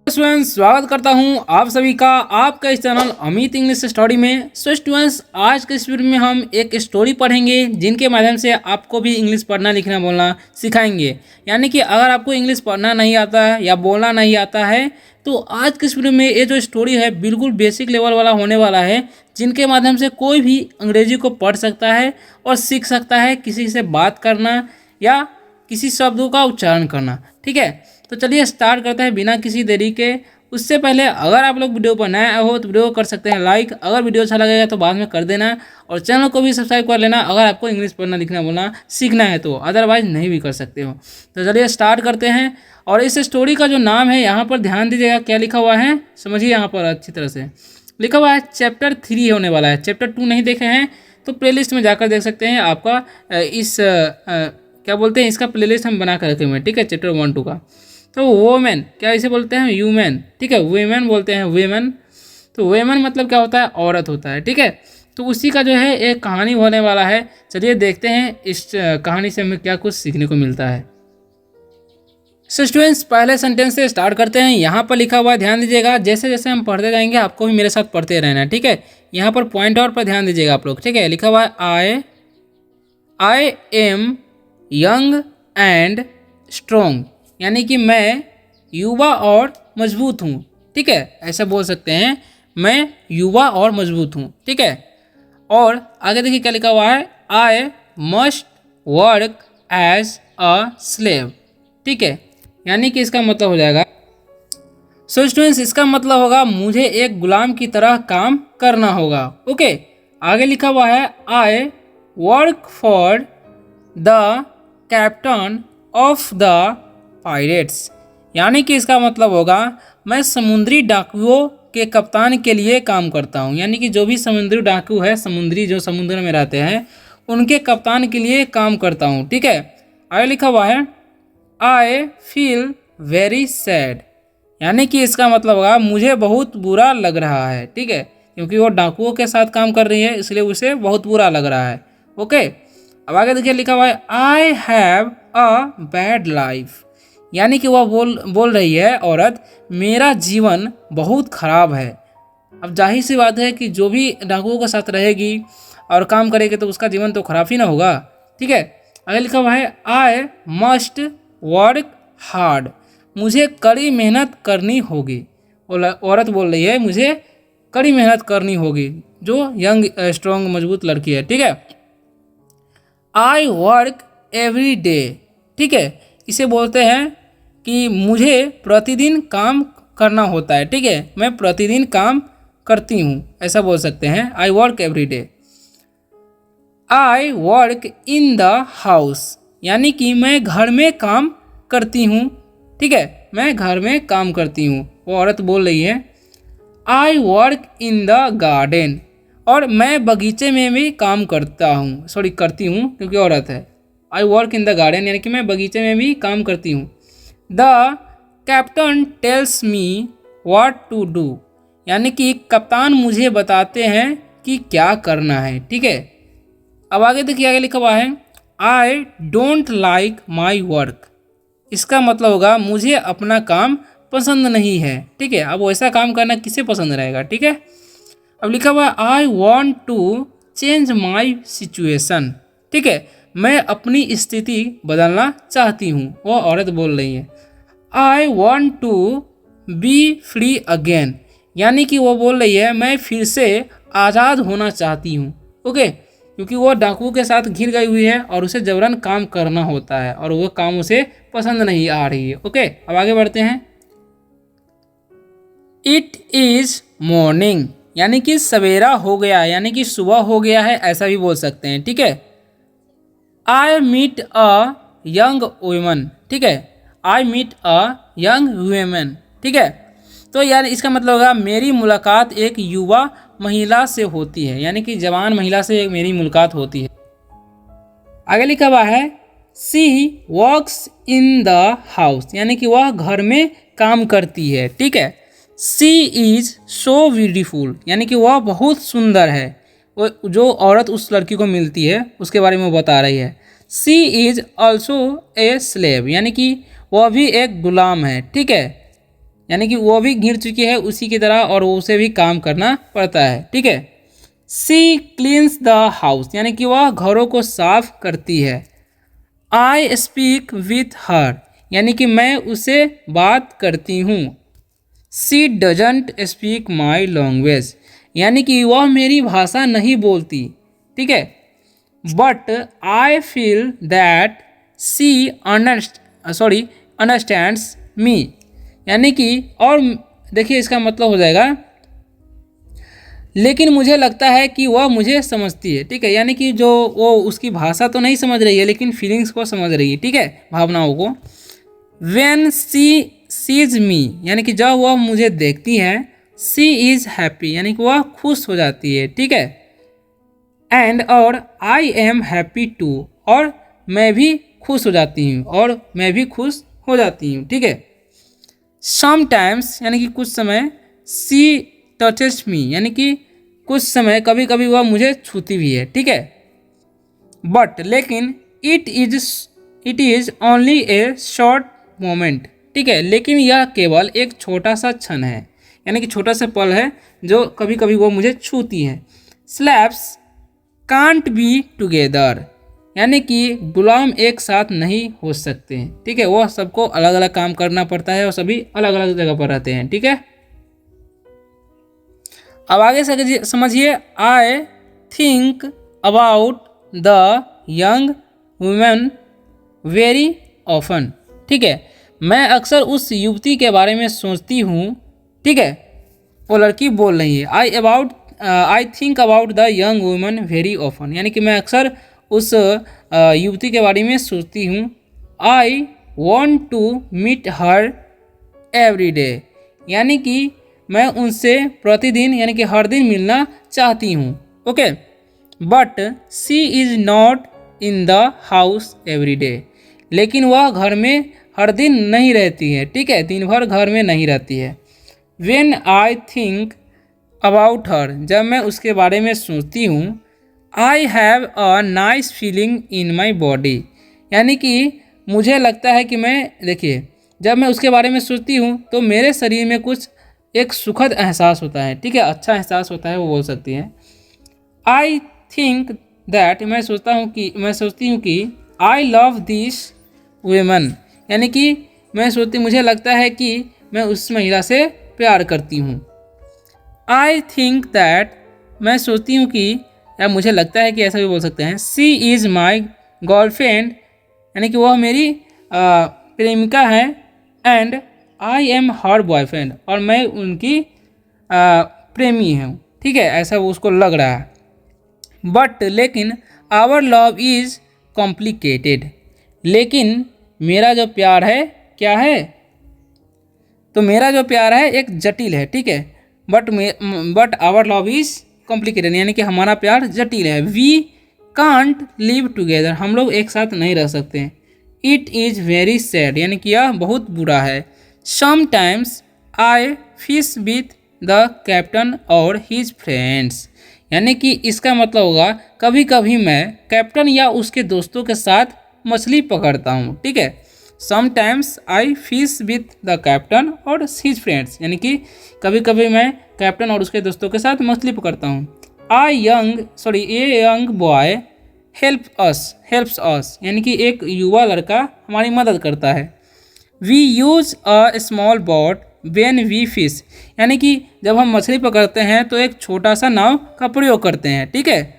Students, स्वागत करता हूं आप सभी का आपका इस चैनल अमित इंग्लिश स्टडी में। सो स्टूडेंट्स, आज के इस वीडियो में हम एक स्टोरी पढ़ेंगे जिनके माध्यम से आपको भी इंग्लिश पढ़ना लिखना बोलना सिखाएंगे। यानी कि अगर आपको इंग्लिश पढ़ना नहीं आता है या बोलना नहीं आता है तो आज के इस वीडियो में ये जो स्टोरी है बिल्कुल बेसिक लेवल वाला होने वाला है, जिनके माध्यम से कोई भी अंग्रेजी को पढ़ सकता है और सीख सकता है किसी से बात करना या किसी शब्दों का उच्चारण करना। ठीक है, तो चलिए स्टार्ट करते हैं बिना किसी देरी के। उससे पहले अगर आप लोग वीडियो पर नए हो तो वीडियो को कर सकते हैं लाइक, अगर वीडियो अच्छा लगेगा तो बाद में कर देना, और चैनल को भी सब्सक्राइब कर लेना अगर आपको इंग्लिश पढ़ना लिखना बोलना सीखना है तो, अदरवाइज नहीं भी कर सकते हो। तो चलिए स्टार्ट करते हैं। और इस स्टोरी का जो नाम है यहाँ पर ध्यान दीजिएगा, क्या लिखा हुआ है समझिए। यहाँ पर अच्छी तरह से लिखा हुआ है चैप्टर 3 होने वाला है। चैप्टर 2 नहीं देखे हैं तो प्लेलिस्ट में जाकर देख सकते हैं। आपका क्या बोलते हैं, इसका प्लेलिस्ट हम बना कर रखे हुए हैं। ठीक है, चैप्टर 1-2 का। तो वोमेन क्या इसे बोलते हैं, ह्यूमन। ठीक है, वुमेन बोलते हैं, वुमेन। तो वुमेन मतलब क्या होता है, औरत होता है। ठीक है, तो उसी का जो है एक कहानी होने वाला है। चलिए देखते हैं इस कहानी से हमें क्या कुछ सीखने को मिलता है। स्टूडेंट्स, पहले सेंटेंस से स्टार्ट करते हैं। यहाँ पर लिखा हुआ है, ध्यान दीजिएगा, जैसे जैसे हम पढ़ते जाएंगे आपको भी मेरे साथ पढ़ते रहना है। ठीक है, यहाँ पर पॉइंट और पर ध्यान दीजिएगा आप लोग। ठीक है, लिखा हुआ है I am young and strong, यानी कि मैं युवा और मजबूत हूँ। ठीक है, ऐसा बोल सकते हैं, मैं युवा और मजबूत हूँ। ठीक है, और आगे देखिए क्या लिखा हुआ है, I must work as a slave. ठीक है, यानी कि इसका मतलब हो जाएगा, सो स्टूडेंट्स इसका मतलब होगा मुझे एक गुलाम की तरह काम करना होगा। ओके, आगे लिखा हुआ है I work for the captain of the pirates, यानी कि इसका मतलब होगा मैं समुद्री डाकुओं के कप्तान के लिए काम करता हूँ। यानी कि जो भी समुद्री डाकू है, समुद्री जो समुद्र में रहते हैं, उनके कप्तान के लिए काम करता हूँ। ठीक है, आगे लिखा हुआ है आई फील वेरी सैड, यानी कि इसका मतलब होगा मुझे बहुत बुरा लग रहा है। ठीक है, क्योंकि वो डाकुओं के साथ काम कर रही है इसलिए उसे बहुत बुरा लग रहा है। ओके, अब आगे देखिए लिखा हुआ है I have a bad life, यानी कि वह बोल रही है औरत, मेरा जीवन बहुत खराब है। अब जाहिर सी बात है कि जो भी डाकुओं के साथ रहेगी और काम करेगी तो उसका जीवन तो खराब ही ना होगा। ठीक है, आगे लिखा हुआ है आई मस्ट वर्क हार्ड, मुझे कड़ी मेहनत करनी होगी। औरत बोल रही है मुझे कड़ी मेहनत करनी होगी, जो यंग स्ट्रॉन्ग मजबूत लड़की है। ठीक है, आई वर्क एवरी डे। ठीक है, इसे बोलते हैं कि मुझे प्रतिदिन काम करना होता है। ठीक है, मैं प्रतिदिन काम करती हूँ, ऐसा बोल सकते हैं, I work every day. I work in the house, यानी कि मैं घर में काम करती हूँ। ठीक है, मैं घर में काम करती हूँ, वो औरत बोल रही है। I work in the garden, और मैं बगीचे में भी काम करता हूँ, करती हूँ क्योंकि औरत है। I work in the garden, यानी कि मैं बगीचे में भी काम करती हूँ। The captain tells me what to do, यानी कि कप्तान मुझे बताते हैं कि क्या करना है। ठीक है, अब आगे देखिए, आगे लिखा हुआ है I don't like my work, इसका मतलब होगा मुझे अपना काम पसंद नहीं है। ठीक है, अब वैसा काम करना किसे पसंद रहेगा। ठीक है, अब लिखा हुआ है I want to change my situation. ठीक है, मैं अपनी स्थिति बदलना चाहती हूँ, वो औरत बोल रही है। I want to be free again, यानी कि वो बोल रही है मैं फिर से आज़ाद होना चाहती हूँ। ओके, क्योंकि वो डाकू के साथ घिर गई हुई है और उसे जबरन काम करना होता है और वो काम उसे पसंद नहीं आ रही है। ओके, अब आगे बढ़ते हैं। इट इज़ मॉर्निंग, यानी कि सवेरा हो गया, यानी कि सुबह हो गया है, ऐसा भी बोल सकते हैं। ठीक है, I meet a young woman. ठीक है, I meet a young women. ठीक है, तो यार इसका मतलब होगा मेरी मुलाकात एक युवा महिला से होती है, यानी कि जवान महिला से एक मेरी मुलाकात होती है। आगे लिखा हुआ है सी वॉक्स इन द हाउस, यानी कि वह घर में काम करती है। ठीक है, सी इज़ सो ब्यूटीफुल, यानी कि वह बहुत सुंदर है। वो जो औरत उस लड़की को मिलती है उसके बारे में वो बता रही है। सी इज़ ऑल्सो ए स्लेव, यानी कि वह भी एक गुलाम है। ठीक है, यानी कि वो भी घिर चुकी है उसी की तरह और उसे भी काम करना पड़ता है, ठीक है। सी क्लीन्स द हाउस, यानी कि वह घरों को साफ करती है। आई स्पीक विथ हर, यानी कि मैं उसे बात करती हूँ। She doesn't speak my language, यानी कि वह मेरी भाषा नहीं बोलती, ठीक है। But I feel that she understands me, यानी कि और देखिए इसका मतलब हो जाएगा लेकिन मुझे लगता है कि वह मुझे समझती है, ठीक है। यानी कि जो वो उसकी भाषा तो नहीं समझ रही है लेकिन फीलिंग्स को समझ रही है, ठीक है, भावनाओं को। व्हेन सी सीज मी, यानी कि जब वह मुझे देखती है, सी इज़ हैप्पी, यानी कि वह खुश हो जाती है, ठीक है। एंड और आई एम हैप्पी टू, और मैं भी खुश हो जाती हूँ, और मैं भी खुश हो जाती हूँ, ठीक है। समटाइम्स, यानी कि कुछ समय, सी टचेस मी, यानी कि कुछ समय कभी कभी वह मुझे छूती भी है, ठीक है। बट लेकिन it is only A short moment, ठीक है, लेकिन यह केवल एक छोटा सा क्षण है, यानी कि छोटा सा पल है जो कभी कभी वो मुझे छूती है। स्लैब्स कांट बी टुगेदर, यानी कि गुलाम एक साथ नहीं हो सकते हैं, ठीक है। वह सबको अलग अलग काम करना पड़ता है और सभी अलग अलग जगह पर रहते हैं, ठीक है। अब आगे से समझिए, I think about the young women very often, ठीक है। मैं अक्सर उस युवती के बारे में सोचती हूँ, ठीक है। वो लड़की बोल रही है, I think about the young women very often, यानी कि मैं अक्सर उस युवती के बारे में सोचती हूँ। I want to meet her every day, यानी कि मैं उनसे प्रतिदिन यानी कि हर दिन मिलना चाहती हूँ, okay. But she is not in the house every day, लेकिन वह घर में हर दिन नहीं रहती है, ठीक है, दिन भर घर में नहीं रहती है। When I think about her, जब मैं उसके बारे में सोचती हूँ, I have a nice feeling in my body, यानी कि मुझे लगता है कि मैं, देखिए, जब मैं उसके बारे में सोचती हूँ तो मेरे शरीर में कुछ एक सुखद एहसास होता है, ठीक है, अच्छा एहसास होता है, वो बोल सकती हैं। आई थिंक दैट, मैं सोचती हूँ कि आई लव दिस वुमेन, यानी कि मुझे लगता है कि मैं उस महिला से प्यार करती हूँ। आई थिंक दैट, मैं सोचती हूँ कि, या मुझे लगता है कि ऐसा भी बोल सकते हैं, सी इज़ माई गर्लफ्रेंड, यानी कि वह मेरी प्रेमिका है। And I am her boyfriend, और मैं उनकी प्रेमी हूँ, ठीक है, ऐसा वो उसको लग रहा है। बट लेकिन आवर लव इज़ कॉम्प्लिकेटेड, लेकिन मेरा जो प्यार है क्या है, तो मेरा जो प्यार है एक जटिल है, ठीक है। But our love is complicated, यानी कि हमारा प्यार जटिल है। वी कांट लिव टुगेदर, हम लोग एक साथ नहीं रह सकते हैं। इट इज़ वेरी सैड, यानी कि यह बहुत बुरा है। Sometimes I fish with the captain और हिज फ्रेंड्स, यानी कि इसका मतलब होगा कभी कभी मैं कैप्टन या उसके दोस्तों के साथ मछली पकड़ता हूँ, ठीक है। Sometimes I fish with the captain और हिज फ्रेंड्स, यानी कि कभी कभी मैं कैप्टन और उसके दोस्तों के साथ मछली पकड़ता हूँ। A young boy helps us, यानी कि एक युवा लड़का हमारी मदद करता है। We use a small boat when we fish, यानी कि जब हम मछली पकड़ते हैं तो एक छोटा सा नाव का प्रयोग करते हैं, ठीक है।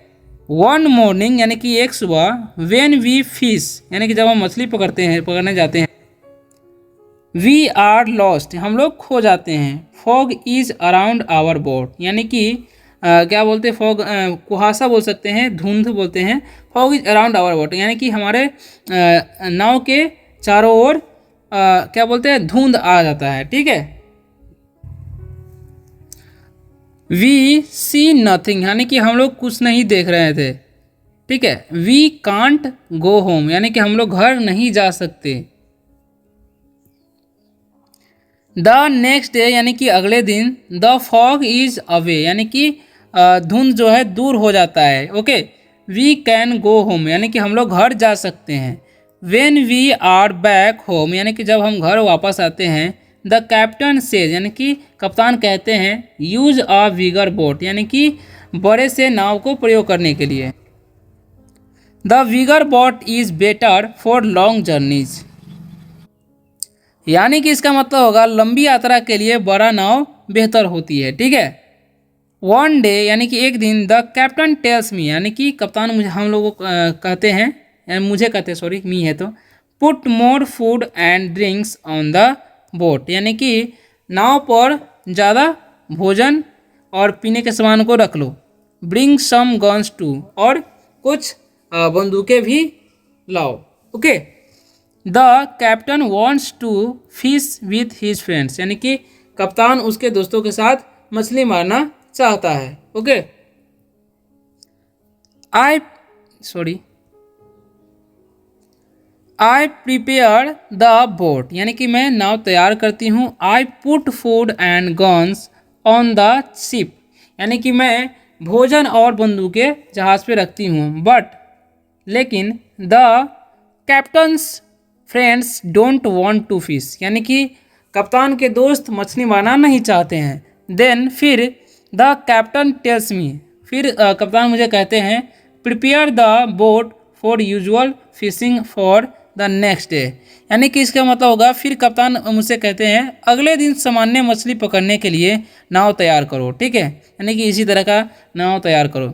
वन मॉर्निंग, यानी कि एक सुबह, व्हेन वी फिश, यानी कि जब हम मछली पकड़ने जाते हैं। वी आर लॉस्ट, हम लोग खो जाते हैं। Fog is around our boat, यानी कि क्या बोलते हैं, फॉग कुहासा बोल सकते हैं, धुंध बोलते हैं। Fog is around our boat, यानी कि हमारे नाव के चारों ओर क्या बोलते हैं, धुंध आ जाता है, ठीक है। वी सी नथिंग, यानी कि हम लोग कुछ नहीं देख रहे थे, ठीक है। वी कांट गो होम, यानी कि हम लोग घर नहीं जा सकते। द नेक्स्ट डे, यानी कि अगले दिन, द फॉग इज अवे, यानी कि धुंध जो है दूर हो जाता है, okay. We can go home, यानी कि हम लोग घर जा सकते हैं। When we are back home, यानी कि जब हम घर वापस आते हैं। द कैप्टन सेज, यानी कि कप्तान कहते हैं, यूज अ बिगर बोट, यानी कि बड़े से नाव को प्रयोग करने के लिए। The bigger boat is better for long journeys, यानी कि इसका मतलब होगा लंबी यात्रा के लिए बड़ा नाव बेहतर होती है। ठीक है। वन डे, यानी कि एक दिन, द कैप्टन टेल्स मी, यानी कि कप्तान मुझे हम लोगों को कहते हैं, मुझे कहते हैं, सॉरी मी है तो, put more food and drinks on the boat, यानी कि नाव पर ज़्यादा भोजन और पीने के सामान को रख लो। ब्रिंग सम गन्स टू, और कुछ बंदूकें भी लाओ। Okay. The captain wants to fish with his friends, यानी कि कप्तान उसके दोस्तों के साथ मछली मारना चाहता है। Okay. I prepare the boat, यानी कि मैं नाव तैयार करती हूँ। I put food and guns on the ship, यानी कि मैं भोजन और बंदूकें जहाज पे रखती हूँ। बट, लेकिन, the captain's friends don't want to fish, यानी कि कप्तान के दोस्त मछली मारना नहीं चाहते हैं। देन, फिर, द कैप्टन टेल्स मी, फिर कप्तान मुझे कहते हैं, prepare the boat for usual fishing for the next day, यानी कि इसका मतलब होगा, फिर कप्तान मुझसे कहते हैं अगले दिन सामान्य मछली पकड़ने के लिए नाव तैयार करो। ठीक है। यानी कि इसी तरह का नाव तैयार करो।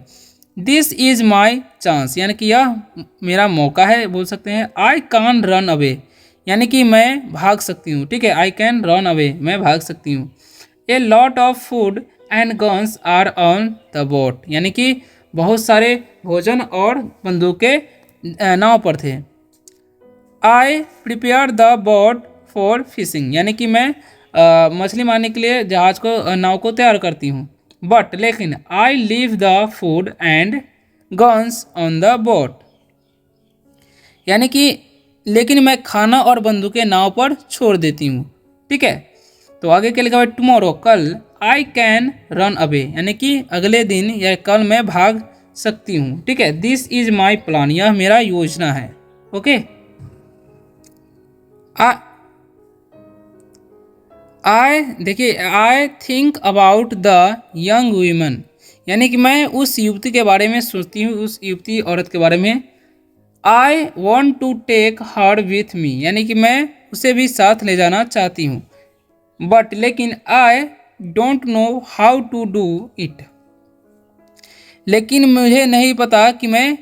दिस इज़ माई चांस, यानी कि यह मेरा मौका है, बोल सकते हैं। आई कैन रन अवे, यानी कि मैं भाग सकती हूँ। ठीक है। आई कैन रन अवे, मैं भाग सकती हूँ। A lot of food and guns are on the boat, यानी कि बहुत सारे भोजन और बंदूकें नाव पर थे। I prepare the boat for fishing, यानी कि मैं मछली मारने के लिए जहाज को, नाव को तैयार करती हूँ। बट, लेकिन, I leave the food and guns on the boat, यानी कि लेकिन मैं खाना और बंदूकें नाव पर छोड़ देती हूँ। ठीक है। तो आगे क्या लिखा हुआ है, टुमारो, कल, आई कैन रन अवे, यानी कि अगले दिन या कल मैं भाग सकती हूँ। ठीक है। दिस इज माई प्लान, यह मेरा योजना है। ओके। देखिए, I think about the young women, यानी कि मैं उस युवती के बारे में सोचती हूँ, उस युवती औरत के बारे में। I want to take her with me, यानी कि मैं उसे भी साथ ले जाना चाहती हूँ। बट, लेकिन, I don't know how to do it, लेकिन मुझे नहीं पता कि मैं,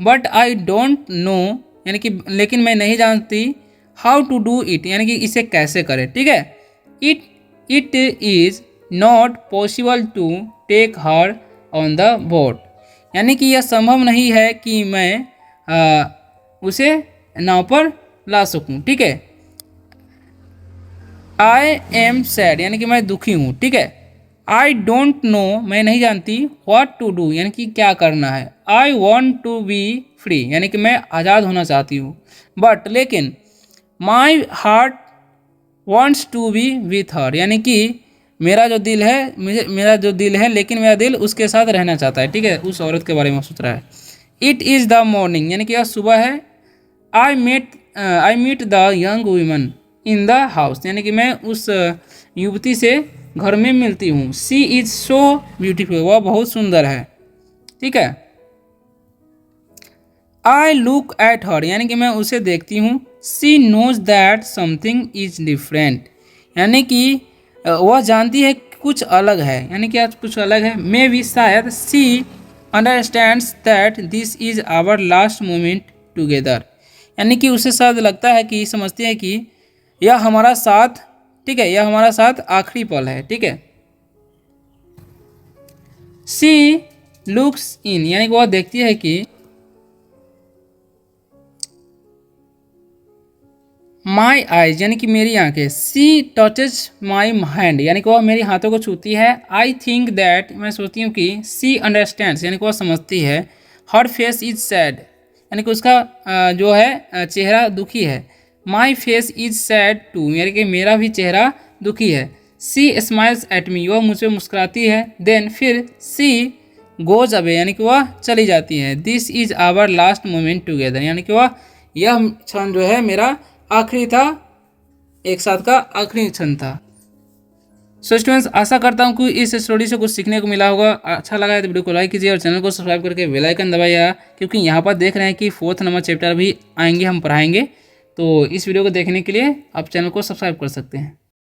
बट आई डोंट नो, यानी कि लेकिन मैं नहीं जानती, हाउ टू डू इट, यानी कि इसे कैसे करें। ठीक है। It is not possible to take her on the boat, यानी कि यह संभव नहीं है कि मैं उसे नाव पर ला सकूं। ठीक है। आई एम सैड, यानी कि मैं दुखी हूँ। ठीक है। आई डोंट नो, मैं नहीं जानती, व्हाट टू डू, यानी कि क्या करना है। I want to be free, यानी कि मैं आज़ाद होना चाहती हूँ। बट, लेकिन, my heart wants to be with her, यानी कि मेरा जो दिल है, लेकिन मेरा दिल उसके साथ रहना चाहता है। ठीक है। उस औरत के बारे में सोच रहा है। इट इज़ द मॉर्निंग, यानी कि यह सुबह है। I meet the young woman in the house, यानी कि मैं उस युवती से घर में मिलती हूँ। सी इज़ सो ब्यूटीफुल, वह बहुत सुंदर है। ठीक है। आई लुक एट हर, यानी कि मैं उसे देखती हूँ। She knows that something is different, यानी कि वह जानती है कि कुछ अलग है, यानी कि आज कुछ अलग है। मे बी, शायद, she understands that this is our last moment together, यानी कि उसे शायद लगता है कि समझती है कि यह हमारा साथ, ठीक है, यह हमारा साथ आखिरी पल है। ठीक है। सी लुक्स इन, यानी कि वह देखती है कि माई आइज, यानी कि मेरी आंखें। सी टचेज माई हैंड, यानी कि वह मेरी हाथों को छूती है। आई थिंक दैट, मैं सोचती हूँ कि सी अंडरस्टैंड्स, यानी कि वह समझती है। हर फेस इज सैड, यानी कि उसका जो है चेहरा दुखी है। My face is sad too, यानी कि मेरा भी चेहरा दुखी है। सी स्माइल्स एट मी, वह मुझे मुस्कुराती है। देन, फिर, सी गोज अवे, यानी कि वह चली जाती है। This is our last moment together, यानी कि वह यह क्षण जो है मेरा आखिरी था एक साथ का आखिरी क्षण था। सो स्टूडेंट्स, आशा करता हूँ कि इस स्टोरी से कुछ सीखने को मिला होगा। अच्छा लगा है तो वीडियो को लाइक कीजिए और चैनल को सब्सक्राइब करके बेल आइकन दबाइए, क्योंकि यहाँ पर देख रहे हैं कि 4th नंबर चैप्टर भी आएंगे, हम पढ़ाएंगे। तो इस वीडियो को देखने के लिए आप चैनल को सब्सक्राइब कर सकते हैं।